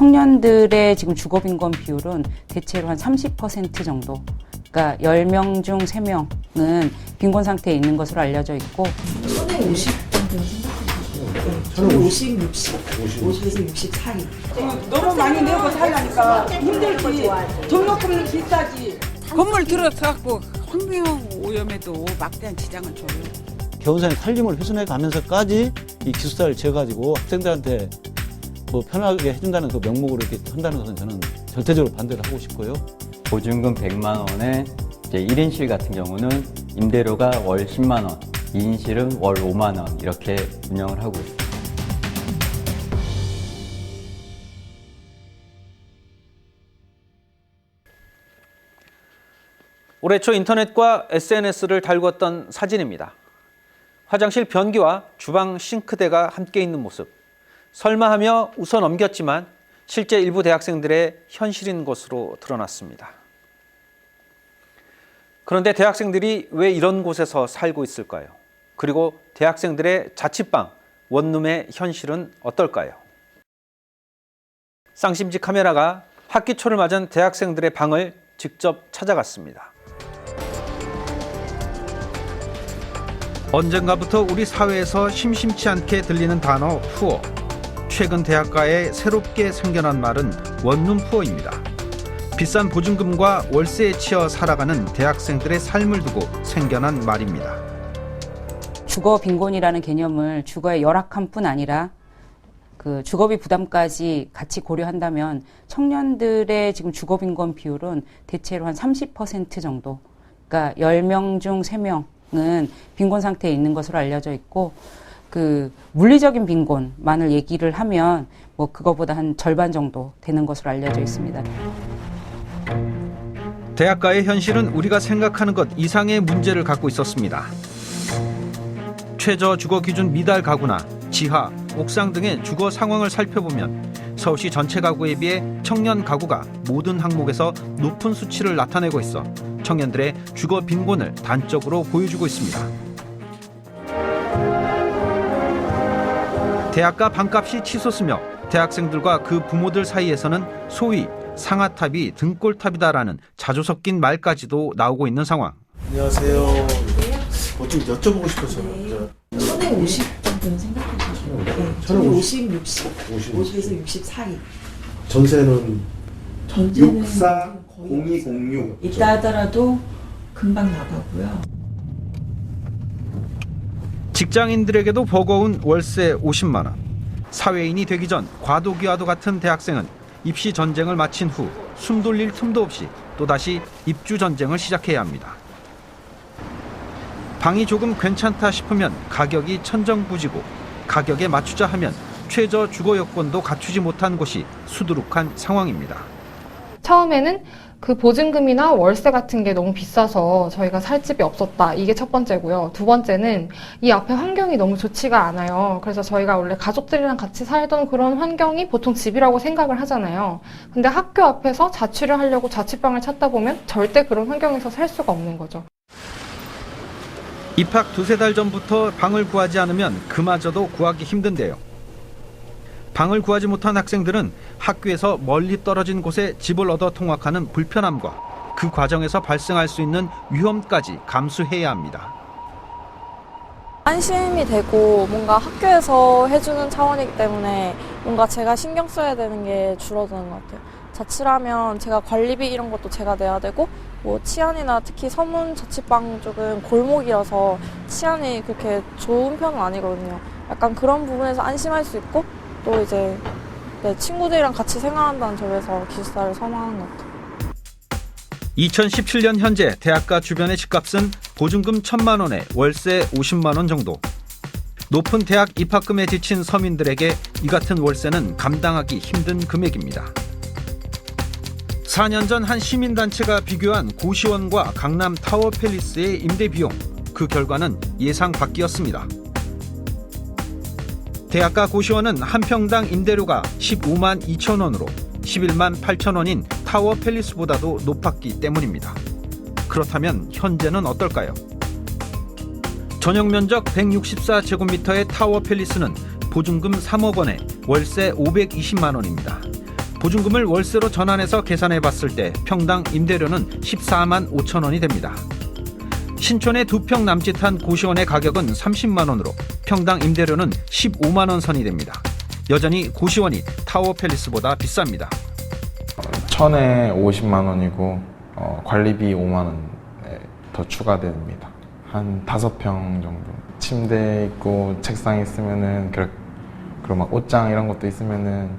청년들의 지금 주거빈곤 비율은 대체로 한 30% 정도. 그러니까 10명 중 3명은 빈곤 상태에 있는 것으로 알려져 있고. 저는 50 정도 생각해요. 저는 50, 60, 50에서 60 사이. 너무 많이 내고 살라니까 힘들지. 등록금이 비싸지. 건물 들어서갖고 환경 오염에도 막대한 지장을 줘요. 겨우산의 살림을 훼손해 가면서까지 이 기숙사를 지어가지고 학생들한테 뭐 편하게 해준다는 그 명목으로 이렇게 한다는 것은 저는 절대적으로 반대를 하고 싶고요. 보증금 100만 원에 이제 1인실 같은 경우는 임대료가 월 10만 원, 2인실은 월 5만 원 이렇게 운영을 하고 있습니다. 올해 초 인터넷과 SNS를 달궜던 사진입니다. 화장실 변기와 주방 싱크대가 함께 있는 모습. 설마 하며 웃어 넘겼지만 실제 일부 대학생들의 현실인 것으로 드러났습니다. 그런데 대학생들이 왜 이런 곳에서 살고 있을까요? 그리고 대학생들의 자취방, 원룸의 현실은 어떨까요? 쌍심지 카메라가 학기 초를 맞은 대학생들의 방을 직접 찾아갔습니다. 언젠가부터 우리 사회에서 심심치 않게 들리는 단어 푸어. 최근 대학가에 새롭게 생겨난 말은 원룸 푸어입니다. 비싼 보증금과 월세에 치여 살아가는 대학생들의 삶을 두고 생겨난 말입니다. 주거 빈곤이라는 개념을 주거의 열악함뿐 아니라 그 주거비 부담까지 같이 고려한다면 청년들의 지금 주거 빈곤 비율은 대체로 한 30% 정도. 그러니까 10명 중 3명은 빈곤 상태에 있는 것으로 알려져 있고, 그 물리적인 빈곤만을 얘기를 하면 뭐 그거보다 한 절반 정도 되는 것으로 알려져 있습니다. 대학가의 현실은 우리가 생각하는 것 이상의 문제를 갖고 있었습니다. 최저 주거 기준 미달 가구나 지하, 옥상 등의 주거 상황을 살펴보면 서울시 전체 가구에 비해 청년 가구가 모든 항목에서 높은 수치를 나타내고 있어 청년들의 주거 빈곤을 단적으로 보여주고 있습니다. 대학가 방값이 치솟으며 대학생들과 그 부모들 사이에서는 소위 상아탑이 등골탑이다라는 자주 섞인 말까지도 나오고 있는 상황. 안녕하세요. 좀 여쭤보고 싶어서요. 저는 50 정도 생각해요. 저는 50, 60, 50에서 60 사이. 전세는 전제는 64, 거의 0206. 있다 하더라도 금방 나가고요. 직장인들에게도 버거운 월세 50만 원. 사회인이 되기 전 과도기와도 같은 대학생은 입시 전쟁을 마친 후 숨 돌릴 틈도 없이 또다시 입주 전쟁을 시작해야 합니다. 방이 조금 괜찮다 싶으면 가격이 천정부지고 가격에 맞추자 하면 최저 주거 여건도 갖추지 못한 곳이 수두룩한 상황입니다. 처음에는 그 보증금이나 월세 같은 게 너무 비싸서 저희가 살 집이 없었다. 이게 첫 번째고요. 두 번째는 이 앞에 환경이 너무 좋지가 않아요. 그래서 저희가 원래 가족들이랑 같이 살던 그런 환경이 보통 집이라고 생각을 하잖아요. 근데 학교 앞에서 자취를 하려고 자취방을 찾다 보면 절대 그런 환경에서 살 수가 없는 거죠. 입학 두세 달 전부터 방을 구하지 않으면 그마저도 구하기 힘든데요. 방을 구하지 못한 학생들은 학교에서 멀리 떨어진 곳에 집을 얻어 통학하는 불편함과 그 과정에서 발생할 수 있는 위험까지 감수해야 합니다. 안심이 되고 뭔가 학교에서 해주는 차원이기 때문에 뭔가 제가 신경 써야 되는 게 줄어드는 것 같아요. 자취라면 제가 관리비 이런 것도 제가 내야 되고 뭐 치안이나 특히 서문 자취방 쪽은 골목이라서 치안이 그렇게 좋은 편은 아니거든요. 약간 그런 부분에서 안심할 수 있고 또 이제 친구들이랑 같이 생활한다는 점에서 기숙사를 선호하는 것 같아요. 2017년 현재 대학가 주변의 집값은 보증금 1,000만 원에 월세 50만 원 정도. 높은 대학 입학금에 지친 서민들에게 이 같은 월세는 감당하기 힘든 금액입니다. 4년 전 한 시민단체가 비교한 고시원과 강남 타워팰리스의 임대 비용. 그 결과는 예상 밖이었습니다. 대학가 고시원은 한 평당 임대료가 15만 2천 원으로 11만 8천 원인 타워팰리스보다도 높았기 때문입니다. 그렇다면 현재는 어떨까요? 전용 면적 164제곱미터의 타워팰리스는 보증금 3억 원에 월세 520만 원입니다. 보증금을 월세로 전환해서 계산해 봤을 때 평당 임대료는 14만 5천 원이 됩니다. 신촌의 2평 남짓한 고시원의 가격은 30만 원으로 평당 임대료는 15만 원 선이 됩니다. 여전히 고시원이 타워 팰리스보다 비쌉니다. 천에 50만 원이고 관리비 5만 원 더 추가됩니다. 한 5평 정도. 침대 있고 책상 있으면은 그리고 막 옷장 이런 것도 있으면은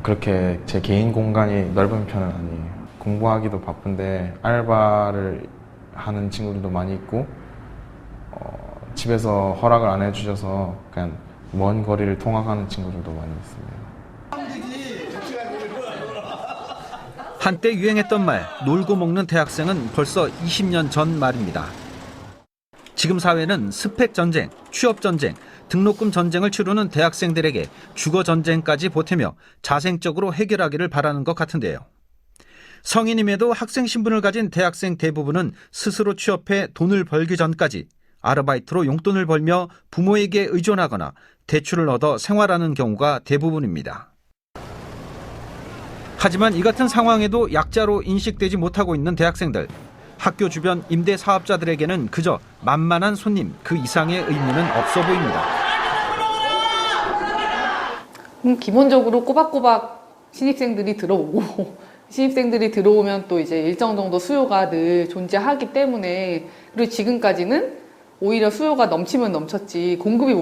그렇게 제 개인 공간이 넓은 편은 아니에요. 공부하기도 바쁜데 알바를 하는 친구들도 많이 있고 집에서 허락을 안 해주셔서 그냥 먼 거리를 통학하는 친구들도 많이 있습니다. 한때 유행했던 말 놀고 먹는 대학생은 벌써 20년 전 말입니다. 지금 사회는 스펙 전쟁, 취업 전쟁, 등록금 전쟁을 치르는 대학생들에게 주거 전쟁까지 보태며 자생적으로 해결하기를 바라는 것 같은데요. 성인임에도 학생 신분을 가진 대학생 대부분은 스스로 취업해 돈을 벌기 전까지 아르바이트로 용돈을 벌며 부모에게 의존하거나 대출을 얻어 생활하는 경우가 대부분입니다. 하지만 이 같은 상황에도 약자로 인식되지 못하고 있는 대학생들, 학교 주변 임대 사업자들에게는 그저 만만한 손님 그 이상의 의미는 없어 보입니다. 기본적으로 꼬박꼬박 신입생들이 들어오고 신입생들이 들어오면 또 이제 일정 정도 수요가 늘 존재하기 때문에, 그리고 지금까지는 오히려 수요가 넘치면 넘쳤지 공급이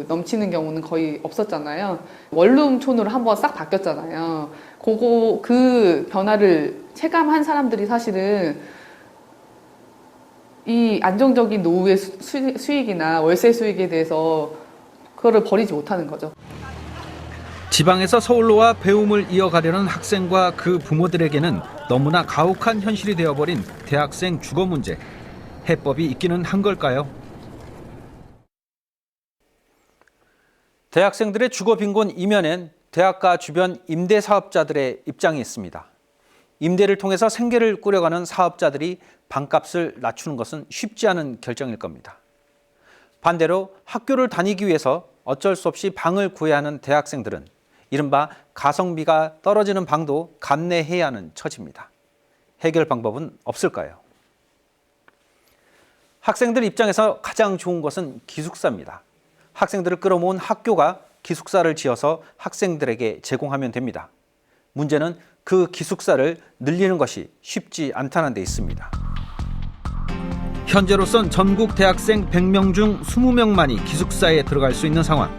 넘치는 경우는 거의 없었잖아요. 원룸촌으로 한번 싹 바뀌었잖아요. 그 변화를 체감한 사람들이 사실은 이 안정적인 노후의 수익이나 월세 수익에 대해서 그거를 버리지 못하는 거죠. 지방에서 서울로 와 배움을 이어가려는 학생과 그 부모들에게는 너무나 가혹한 현실이 되어버린 대학생 주거 문제. 해법이 있기는 한 걸까요? 대학생들의 주거 빈곤 이면엔 대학가 주변 임대 사업자들의 입장이 있습니다. 임대를 통해서 생계를 꾸려가는 사업자들이 방값을 낮추는 것은 쉽지 않은 결정일 겁니다. 반대로 학교를 다니기 위해서 어쩔 수 없이 방을 구해야 하는 대학생들은 이른바 가성비가 떨어지는 방도 감내해야 하는 처지입니다. 해결 방법은 없을까요? 학생들 입장에서 가장 좋은 것은 기숙사입니다. 학생들을 끌어모은 학교가 기숙사를 지어서 학생들에게 제공하면 됩니다. 문제는 그 기숙사를 늘리는 것이 쉽지 않다는 데 있습니다. 현재로선 전국 대학생 100명 중 20명만이 기숙사에 들어갈 수 있는 상황.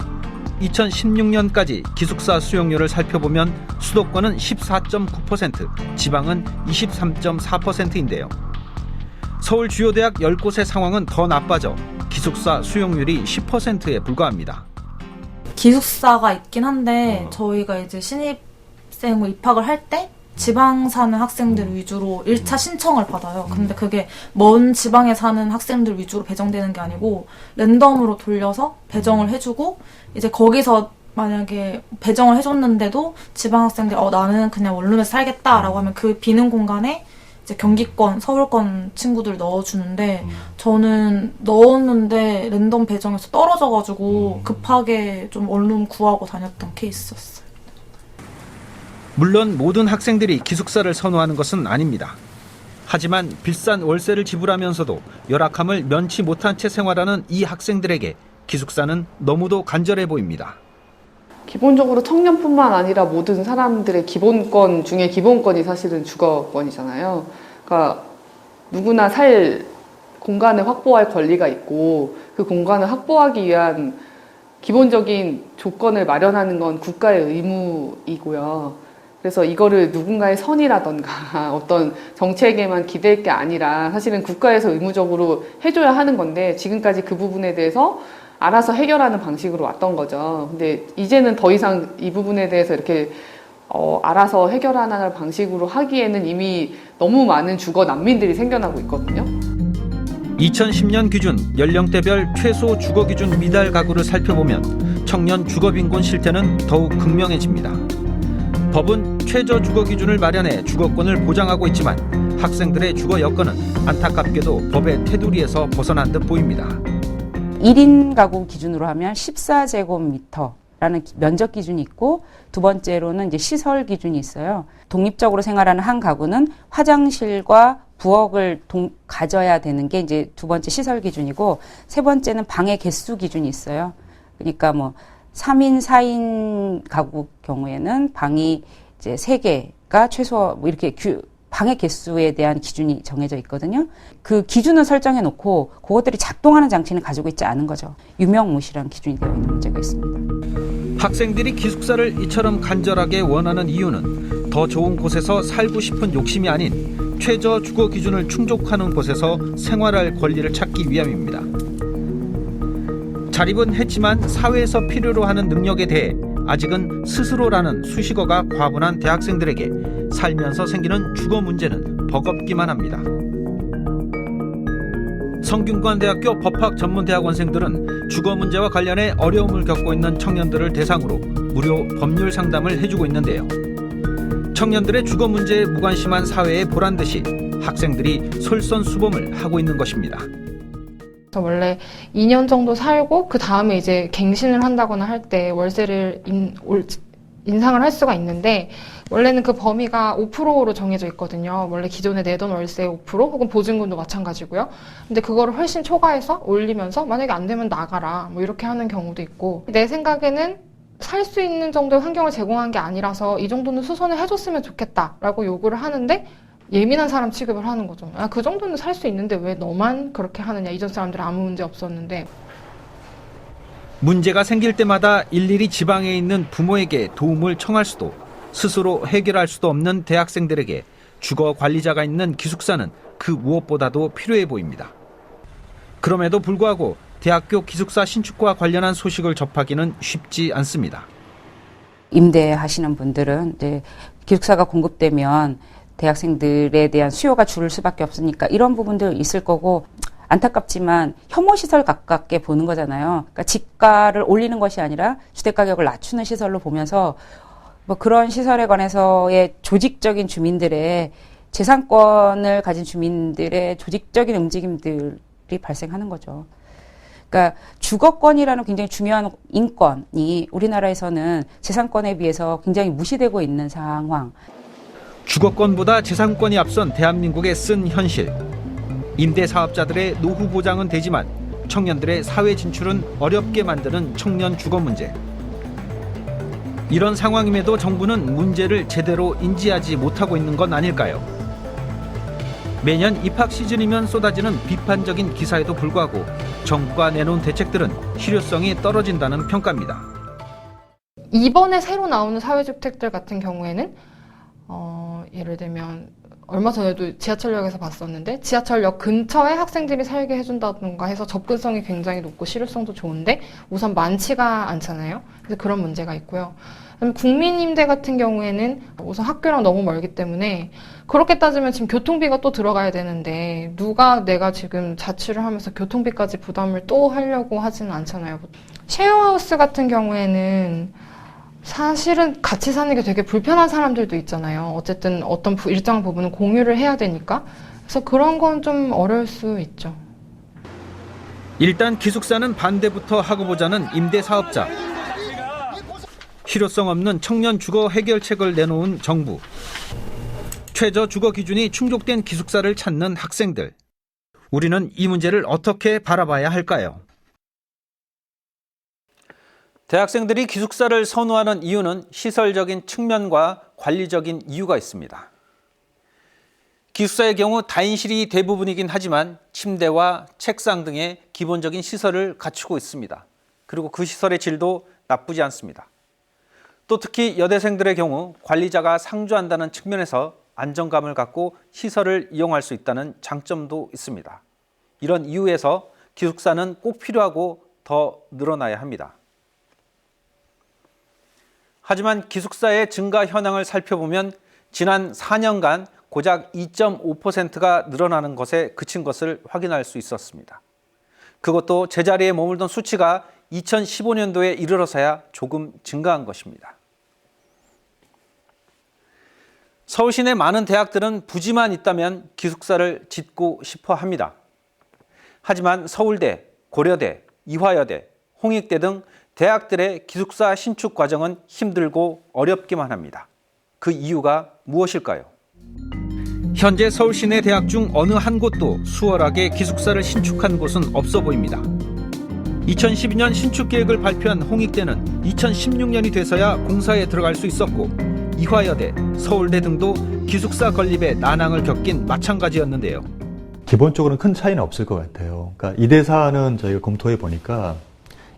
2016년까지 기숙사 수용률을 살펴보면 수도권은 14.9%, 지방은 23.4%인데요. 서울 주요 대학 10곳의 상황은 더 나빠져 기숙사 수용률이 10%에 불과합니다. 기숙사가 있긴 한데 저희가 이제 신입생으로 입학을 할 때 지방 사는 학생들 위주로 1차 신청을 받아요. 근데 그게 먼 지방에 사는 학생들 위주로 배정되는 게 아니고 랜덤으로 돌려서 배정을 해주고, 이제 거기서 만약에 배정을 해줬는데도 지방 학생들 나는 그냥 원룸에서 살겠다라고 하면 그 비는 공간에 이제 경기권, 서울권 친구들 넣어주는데 저는 넣었는데 랜덤 배정에서 떨어져가지고 급하게 좀 원룸 구하고 다녔던 케이스였어요. 물론 모든 학생들이 기숙사를 선호하는 것은 아닙니다. 하지만 비싼 월세를 지불하면서도 열악함을 면치 못한 채 생활하는 이 학생들에게 기숙사는 너무도 간절해 보입니다. 기본적으로 청년뿐만 아니라 모든 사람들의 기본권 중에 기본권이 사실은 주거권이잖아요. 그러니까 누구나 살 공간을 확보할 권리가 있고, 그 공간을 확보하기 위한 기본적인 조건을 마련하는 건 국가의 의무이고요. 그래서 이거를 누군가의 선이라던가 어떤 정책에만 기댈 게 아니라 사실은 국가에서 의무적으로 해줘야 하는 건데, 지금까지 그 부분에 대해서 알아서 해결하는 방식으로 왔던 거죠. 근데 이제는 더 이상 이 부분에 대해서 이렇게 알아서 해결하는 방식으로 하기에는 이미 너무 많은 주거 난민들이 생겨나고 있거든요. 2010년 기준 연령대별 최소 주거 기준 미달 가구를 살펴보면 청년 주거 빈곤 실태는 더욱 극명해집니다. 법은 최저 주거 기준을 마련해 주거권을 보장하고 있지만 학생들의 주거 여건은 안타깝게도 법의 테두리에서 벗어난 듯 보입니다. 1인 가구 기준으로 하면 14제곱미터 라는 면적 기준이 있고 두 번째로는 이제 시설 기준이 있어요. 독립적으로 생활하는 한 가구는 화장실과 부엌을 가져야 되는 게 이제 두 번째 시설 기준이고 세 번째는 방의 개수 기준이 있어요. 그러니까 뭐 3인, 4인 가구 경우에는 방이 이제 3개가 최소 뭐 이렇게 방의 개수에 대한 기준이 정해져 있거든요. 그 기준을 설정해 놓고 그것들이 작동하는 장치는 가지고 있지 않은 거죠. 유명무실한 기준이 되어 있는 문제가 있습니다. 학생들이 기숙사를 이처럼 간절하게 원하는 이유는 더 좋은 곳에서 살고 싶은 욕심이 아닌 최저 주거 기준을 충족하는 곳에서 생활할 권리를 찾기 위함입니다. 자립은 했지만 사회에서 필요로 하는 능력에 대해 아직은 스스로라는 수식어가 과분한 대학생들에게 살면서 생기는 주거 문제는 버겁기만 합니다. 성균관대학교 법학전문대학원생들은 주거 문제와 관련해 어려움을 겪고 있는 청년들을 대상으로 무료 법률 상담을 해주고 있는데요. 청년들의 주거 문제에 무관심한 사회에 보란듯이 학생들이 솔선수범을 하고 있는 것입니다. 원래 2년 정도 살고 그 다음에 이제 갱신을 한다거나 할 때 월세를 인상을 할 수가 있는데 원래는 그 범위가 5%로 정해져 있거든요. 원래 기존에 내던 월세의 5% 혹은 보증금도 마찬가지고요. 근데 그거를 훨씬 초과해서 올리면서 만약에 안 되면 나가라 뭐 이렇게 하는 경우도 있고 내 생각에는 살 수 있는 정도의 환경을 제공한 게 아니라서 이 정도는 수선을 해줬으면 좋겠다라고 요구를 하는데 예민한 사람 취급을 하는 거죠. 아, 그 정도는 살 수 있는데 왜 너만 그렇게 하느냐. 이전 사람들은 아무 문제 없었는데. 문제가 생길 때마다 일일이 지방에 있는 부모에게 도움을 청할 수도 스스로 해결할 수도 없는 대학생들에게 주거 관리자가 있는 기숙사는 그 무엇보다도 필요해 보입니다. 그럼에도 불구하고 대학교 기숙사 신축과 관련한 소식을 접하기는 쉽지 않습니다. 임대하시는 분들은 이제 기숙사가 공급되면 대학생들에 대한 수요가 줄을 수밖에 없으니까 이런 부분들 있을 거고 안타깝지만 혐오시설 가깝게 보는 거잖아요. 그러니까 집가를 올리는 것이 아니라 주택가격을 낮추는 시설로 보면서 뭐 그런 시설에 관해서의 조직적인 주민들의 재산권을 가진 주민들의 조직적인 움직임들이 발생하는 거죠. 그러니까 주거권이라는 굉장히 중요한 인권이 우리나라에서는 재산권에 비해서 굉장히 무시되고 있는 상황. 주거권보다 재산권이 앞선 대한민국의 쓴 현실. 임대사업자들의 노후 보장은 되지만 청년들의 사회 진출은 어렵게 만드는 청년 주거 문제. 이런 상황임에도 정부는 문제를 제대로 인지하지 못하고 있는 건 아닐까요? 매년 입학 시즌이면 쏟아지는 비판적인 기사에도 불구하고 정부가 내놓은 대책들은 실효성이 떨어진다는 평가입니다. 이번에 새로 나오는 사회주택들 같은 경우에는 예를 들면 얼마 전에도 지하철역에서 봤었는데 지하철역 근처에 학생들이 살게 해준다던가 해서 접근성이 굉장히 높고 실효성도 좋은데 우선 많지가 않잖아요. 그래서 그런 문제가 있고요. 국민임대 같은 경우에는 우선 학교랑 너무 멀기 때문에 그렇게 따지면 지금 교통비가 또 들어가야 되는데 누가 내가 지금 자취를 하면서 교통비까지 부담을 또 하려고 하지는 않잖아요. 쉐어하우스 같은 경우에는 사실은 같이 사는 게 되게 불편한 사람들도 있잖아요. 어쨌든 어떤 일정 부분은 공유를 해야 되니까. 그래서 그런 건 좀 어려울 수 있죠. 일단 기숙사는 반대부터 하고 보자는 임대사업자. 실효성 없는 청년 주거 해결책을 내놓은 정부. 최저 주거 기준이 충족된 기숙사를 찾는 학생들. 우리는 이 문제를 어떻게 바라봐야 할까요? 대학생들이 기숙사를 선호하는 이유는 시설적인 측면과 관리적인 이유가 있습니다. 기숙사의 경우 다인실이 대부분이긴 하지만 침대와 책상 등의 기본적인 시설을 갖추고 있습니다. 그리고 그 시설의 질도 나쁘지 않습니다. 또 특히 여대생들의 경우 관리자가 상주한다는 측면에서 안정감을 갖고 시설을 이용할 수 있다는 장점도 있습니다. 이런 이유에서 기숙사는 꼭 필요하고 더 늘어나야 합니다. 하지만 기숙사의 증가 현황을 살펴보면 지난 4년간 고작 2.5%가 늘어나는 것에 그친 것을 확인할 수 있었습니다. 그것도 제자리에 머물던 수치가 2015년도에 이르러서야 조금 증가한 것입니다. 서울 시내 많은 대학들은 부지만 있다면 기숙사를 짓고 싶어 합니다. 하지만 서울대, 고려대, 이화여대, 홍익대 등 대학들의 기숙사 신축 과정은 힘들고 어렵기만 합니다. 그 이유가 무엇일까요? 현재 서울 시내 대학 중 어느 한 곳도 수월하게 기숙사를 신축한 곳은 없어 보입니다. 2012년 신축 계획을 발표한 홍익대는 2016년이 돼서야 공사에 들어갈 수 있었고 이화여대, 서울대 등도 기숙사 건립에 난항을 겪긴 마찬가지였는데요. 기본적으로는 큰 차이는 없을 것 같아요. 그러니까 이대사는 저희가 검토해 보니까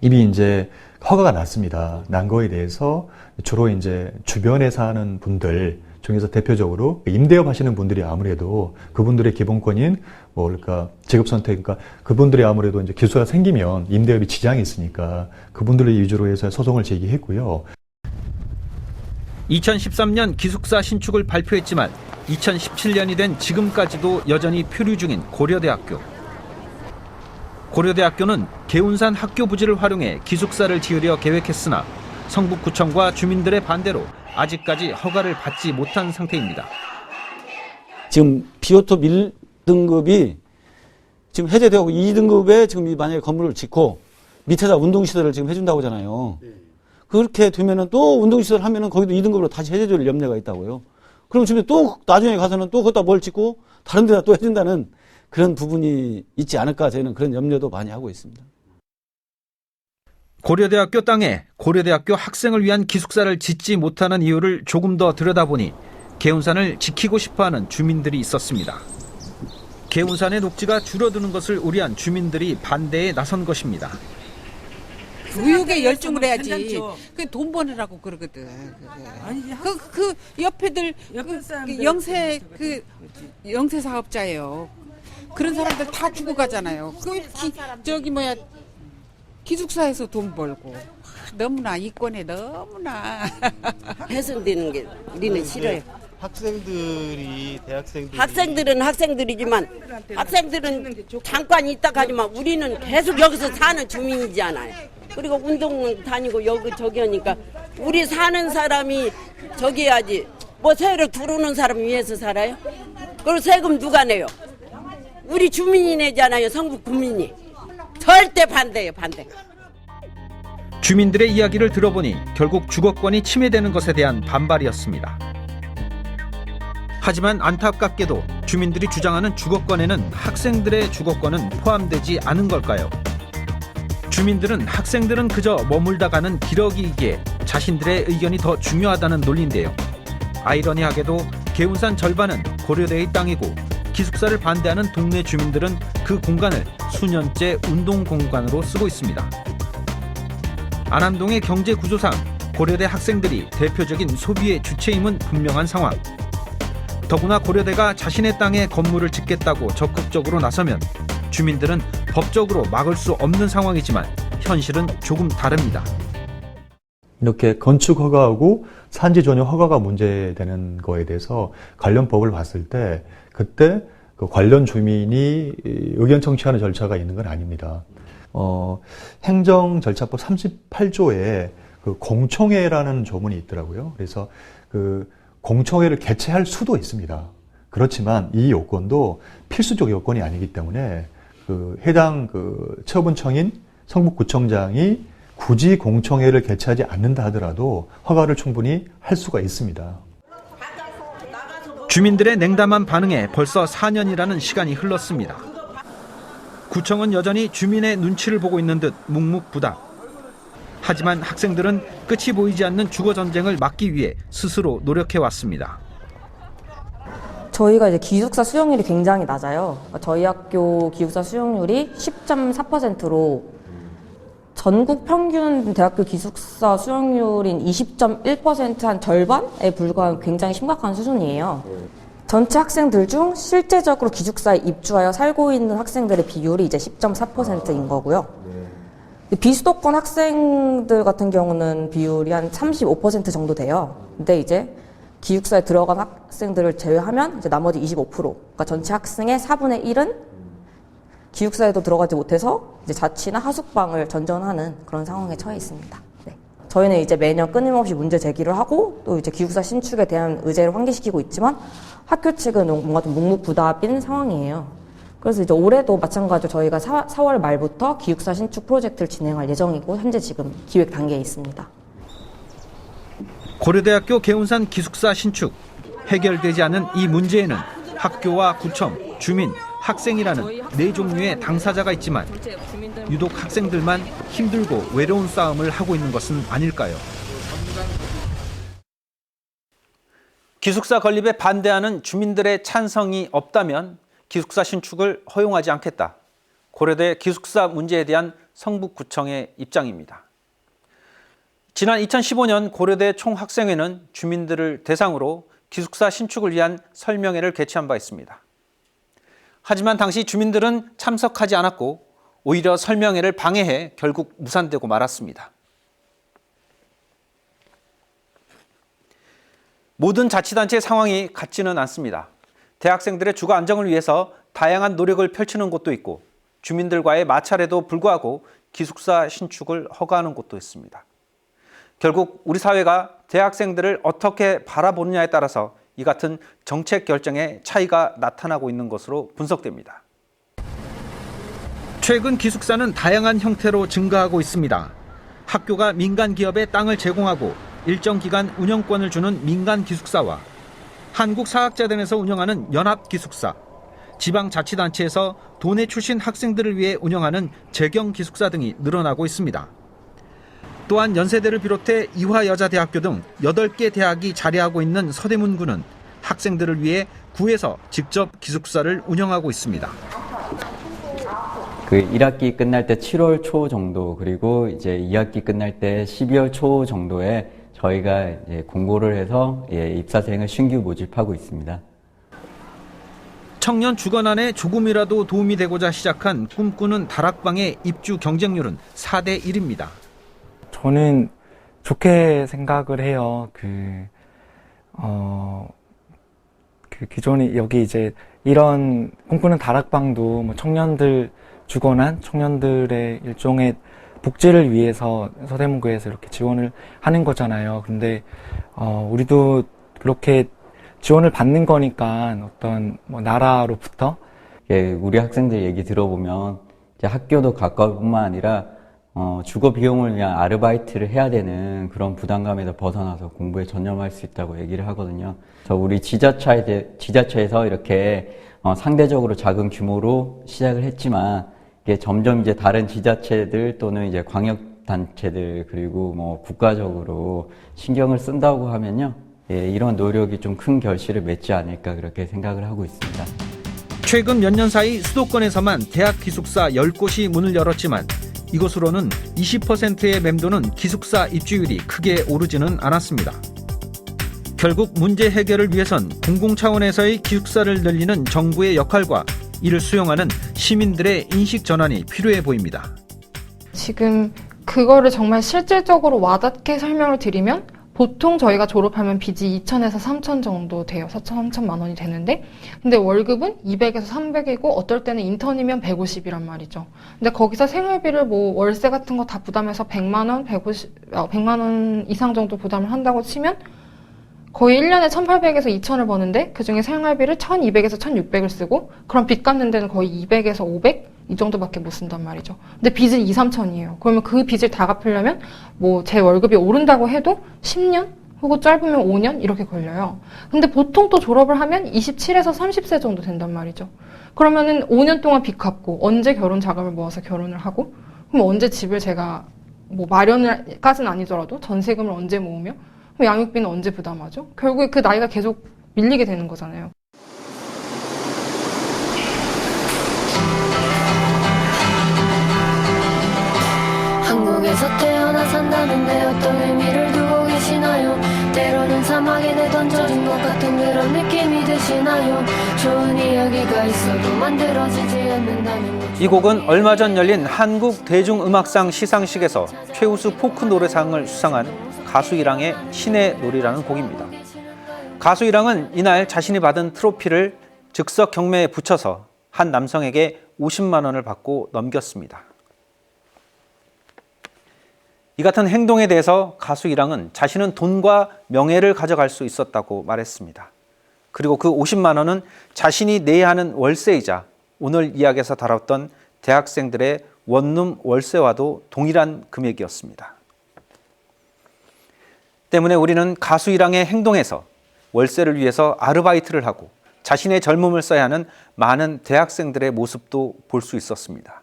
이미 이제 허가가 났습니다. 난 거에 대해서 주로 이제 주변에 사는 분들 중에서 대표적으로 임대업 하시는 분들이 아무래도 그분들의 기본권인 그러니까 직업 선택, 그러니까 그분들이 아무래도 이제 기숙사가 생기면 임대업이 지장이 있으니까 그분들을 위주로 해서 소송을 제기했고요. 2013년 기숙사 신축을 발표했지만 2017년이 된 지금까지도 여전히 표류 중인 고려대학교. 고려대학교는 개운산 학교 부지를 활용해 기숙사를 지으려 계획했으나 성북구청과 주민들의 반대로 아직까지 허가를 받지 못한 상태입니다. 지금 비오톱 1등급이 지금 해제되고 2등급에 지금 만약에 건물을 짓고 밑에다 운동시설을 지금 해준다고 하잖아요. 그렇게 되면은 또 운동시설 하면은 거기도 2등급으로 다시 해제될 염려가 있다고요. 그럼 지금 또 나중에 가서는 또 거기다 뭘 짓고 다른 데다 또 해준다는 그런 부분이 있지 않을까 저희는 그런 염려도 많이 하고 있습니다. 고려대학교 땅에 고려대학교 학생을 위한 기숙사를 짓지 못하는 이유를 조금 더 들여다보니 개운산을 지키고 싶어하는 주민들이 있었습니다. 개운산의 녹지가 줄어드는 것을 우려한 주민들이 반대에 나선 것입니다. 교육에 열중을 해야지. 그 돈 버느라고 그러거든. 그 옆에들 영세 사업자예요. 그런 사람들 다 죽어 가잖아요. 기숙사에서 돈 벌고 너무나 이권에 너무나 훼손되는 게 우리는 싫어요. 학생들이 학생들은 학생들이지만 학생들은 잠깐 있다 가지만 우리는 계속 여기서 사는 주민이잖아요. 그리고 운동 다니고 여기 저기 하니까 우리 사는 사람이 저기 해야지. 뭐 새로 들어오는 사람 위해서 살아요? 그리고 세금 누가 내요? 우리 주민이 내잖아요. 성북 구민이. 절대 반대예요. 반대. 주민들의 이야기를 들어보니 결국 주거권이 침해되는 것에 대한 반발이었습니다. 하지만 안타깝게도 주민들이 주장하는 주거권에는 학생들의 주거권은 포함되지 않은 걸까요? 주민들은 학생들은 그저 머물다 가는 기러기이기에 자신들의 의견이 더 중요하다는 논리인데요. 아이러니하게도 개운산 절반은 고려대의 땅이고 기숙사를 반대하는 동네 주민들은 그 공간을 수년째 운동 공간으로 쓰고 있습니다. 안암동의 경제 구조상 고려대 학생들이 대표적인 소비의 주체임은 분명한 상황. 더구나 고려대가 자신의 땅에 건물을 짓겠다고 적극적으로 나서면 주민들은 법적으로 막을 수 없는 상황이지만 현실은 조금 다릅니다. 이렇게 건축 허가하고 산지 전용 허가가 문제되는 거에 대해서 관련 법을 봤을 때 그때 그 관련 주민이 의견 청취하는 절차가 있는 건 아닙니다. 행정절차법 38조에 그 공청회라는 조문이 있더라고요. 그래서 그 공청회를 개최할 수도 있습니다. 그렇지만 이 요건도 필수적 요건이 아니기 때문에 그 해당 그 처분청인 성북구청장이 굳이 공청회를 개최하지 않는다 하더라도 허가를 충분히 할 수가 있습니다. 주민들의 냉담한 반응에 벌써 4년이라는 시간이 흘렀습니다. 구청은 여전히 주민의 눈치를 보고 있는 듯 묵묵부답. 하지만 학생들은 끝이 보이지 않는 주거 전쟁을 막기 위해 스스로 노력해왔습니다. 저희가 이제 기숙사 수용률이 굉장히 낮아요. 저희 학교 기숙사 수용률이 10.4%로 전국 평균 대학교 기숙사 수용률인 20.1% 한 절반에 불과한 굉장히 심각한 수준이에요. 전체 학생들 중 실제적으로 기숙사에 입주하여 살고 있는 학생들의 비율이 이제 10.4%인 거고요. 비수도권 학생들 같은 경우는 비율이 한 35% 정도 돼요. 근데 이제 기숙사에 들어간 학생들을 제외하면 이제 나머지 25%, 그러니까 전체 학생의 4분의 1은 기숙사에도 들어가지 못해서 이제 자취나 하숙방을 전전하는 그런 상황에 처해 있습니다. 네. 저희는 이제 매년 끊임없이 문제 제기를 하고 또 이제 기숙사 신축에 대한 의제를 환기시키고 있지만 학교 측은 뭔가 좀 묵묵부답인 상황이에요. 그래서 이제 올해도 마찬가지로 저희가 4월 말부터 기숙사 신축 프로젝트를 진행할 예정이고 현재 지금 기획 단계에 있습니다. 고려대학교 개운산 기숙사 신축. 해결되지 않은 이 문제에는 학교와 구청, 주민, 학생이라는 네 종류의 당사자가 있지만 유독 학생들만 힘들고 외로운 싸움을 하고 있는 것은 아닐까요? 기숙사 건립에 반대하는 주민들의 찬성이 없다면 기숙사 신축을 허용하지 않겠다. 고려대 기숙사 문제에 대한 성북구청의 입장입니다. 지난 2015년 고려대 총학생회는 주민들을 대상으로 기숙사 신축을 위한 설명회를 개최한 바 있습니다. 하지만 당시 주민들은 참석하지 않았고 오히려 설명회를 방해해 결국 무산되고 말았습니다. 모든 자치단체의 상황이 같지는 않습니다. 대학생들의 주거 안정을 위해서 다양한 노력을 펼치는 곳도 있고 주민들과의 마찰에도 불구하고 기숙사 신축을 허가하는 곳도 있습니다. 결국 우리 사회가 대학생들을 어떻게 바라보느냐에 따라서 이 같은 정책 결정에 차이가 나타나고 있는 것으로 분석됩니다. 최근 기숙사는 다양한 형태로 증가하고 있습니다. 학교가 민간 기업에 땅을 제공하고 일정 기간 운영권을 주는 민간 기숙사와 한국사학자단에서 운영하는 연합기숙사, 지방자치단체에서 도내 출신 학생들을 위해 운영하는 재경기숙사 등이 늘어나고 있습니다. 또한 연세대를 비롯해 이화여자대학교 등 8개 대학이 자리하고 있는 서대문구는 학생들을 위해 구에서 직접 기숙사를 운영하고 있습니다. 그 1학기 끝날 때 7월 초 정도, 그리고 이제 2학기 끝날 때 12월 초 정도에 저희가 이제 공고를 해서 입사생을 신규 모집하고 있습니다. 청년 주거난에 조금이라도 도움이 되고자 시작한 꿈꾸는 다락방의 입주 경쟁률은 4대 1입니다. 저는 좋게 생각을 해요. 기존에 여기 이제 이런 꿈꾸는 다락방도 뭐 청년들 주거난 청년들의 일종의 복지를 위해서 서대문구에서 이렇게 지원을 하는 거잖아요. 근데 우리도 그렇게 지원을 받는 거니까 어떤 뭐 나라로부터 우리 학생들 얘기 들어보면 이제 학교도 가까울 뿐만 아니라 주거 비용을 위한 아르바이트를 해야 되는 그런 부담감에서 벗어나서 공부에 전념할 수 있다고 얘기를 하거든요. 그래서 우리 지자체에서 이렇게 상대적으로 작은 규모로 시작을 했지만 이게 점점 이제 다른 지자체들 또는 이제 광역단체들 그리고 뭐 국가적으로 신경을 쓴다고 하면요. 이런 노력이 좀 큰 결실을 맺지 않을까 그렇게 생각을 하고 있습니다. 최근 몇 년 사이 수도권에서만 대학 기숙사 10곳이 문을 열었지만 이곳으로는 20%의 맴도는 기숙사 입주율이 크게 오르지는 않았습니다. 결국 문제 해결을 위해선 공공 차원에서의 기숙사를 늘리는 정부의 역할과 이를 수용하는 시민들의 인식 전환이 필요해 보입니다. 지금 그거를 정말 실질적으로 와닿게 설명을 드리면 보통 저희가 졸업하면 빚이 2천에서 3천 정도 돼요. 3천만 원이 되는데 근데 월급은 200에서 300이고 어떨 때는 인턴이면 150이란 말이죠. 근데 거기서 생활비를 뭐 월세 같은 거 다 부담해서 100만 원, 100만 원 이상 정도 부담을 한다고 치면 거의 1년에 1,800에서 2,000을 버는데 그중에 생활비를 1,200에서 1,600을 쓰고 그럼 빚 갚는 데는 거의 200에서 500? 이 정도밖에 못 쓴단 말이죠. 근데 빚은 2, 3천이에요. 그러면 그 빚을 다 갚으려면 뭐 제 월급이 오른다고 해도 10년? 혹은 짧으면 5년? 이렇게 걸려요. 근데 보통 또 졸업을 하면 27에서 30세 정도 된단 말이죠. 그러면은 5년 동안 빚 갚고 언제 결혼 자금을 모아서 결혼을 하고 그럼 언제 집을 제가 뭐 마련을까지는 아니더라도 전세금을 언제 모으며 그럼 양육비는 언제 부담하죠? 결국에 그 나이가 계속 밀리게 되는 거잖아요. 한국에서 태어나 산다는데 어떤 의미를 두고 계시나요? 때로는 사막에 내던져진 것 같은 그런 느낌이 드시나요? 좋은 이야기가 있어도 만들어지지 않는다는 것. 이 곡은 얼마 전 열린 한국 대중음악상 시상식에서 최우수 포크 노래상을 수상한 가수 이랑의 신의 놀이라는 곡입니다. 가수 이랑은 이날 자신이 받은 트로피를 즉석 경매에 붙여서 한 남성에게 50만 원을 받고 넘겼습니다. 이 같은 행동에 대해서 가수 이랑은 자신은 돈과 명예를 가져갈 수 있었다고 말했습니다. 그리고 그 50만 원은 자신이 내야 하는 월세이자 오늘 이야기에서 다뤘던 대학생들의 원룸 월세와도 동일한 금액이었습니다. 때문에 우리는 가수 일항의 행동에서 월세를 위해서 아르바이트를 하고 자신의 젊음을 써야 하는 많은 대학생들의 모습도 볼 수 있었습니다.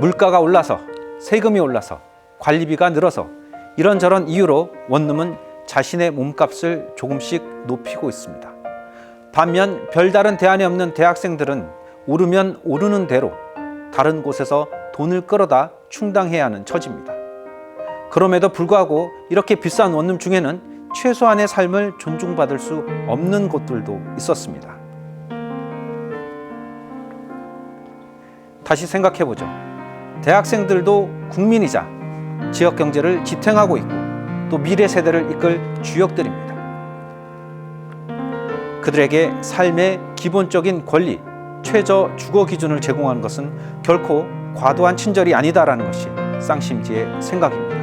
물가가 올라서, 세금이 올라서, 관리비가 늘어서 이런저런 이유로 원룸은 자신의 몸값을 조금씩 높이고 있습니다. 반면 별다른 대안이 없는 대학생들은 오르면 오르는 대로 다른 곳에서 돈을 끌어다 충당해야 하는 처지입니다. 그럼에도 불구하고 이렇게 비싼 원룸 중에는 최소한의 삶을 존중받을 수 없는 곳들도 있었습니다. 다시 생각해보죠. 대학생들도 국민이자 지역 경제를 지탱하고 있고 또 미래 세대를 이끌 주역들입니다. 그들에게 삶의 기본적인 권리, 최저 주거 기준을 제공하는 것은 결코 과도한 친절이 아니다라는 것이 쌍심지의 생각입니다.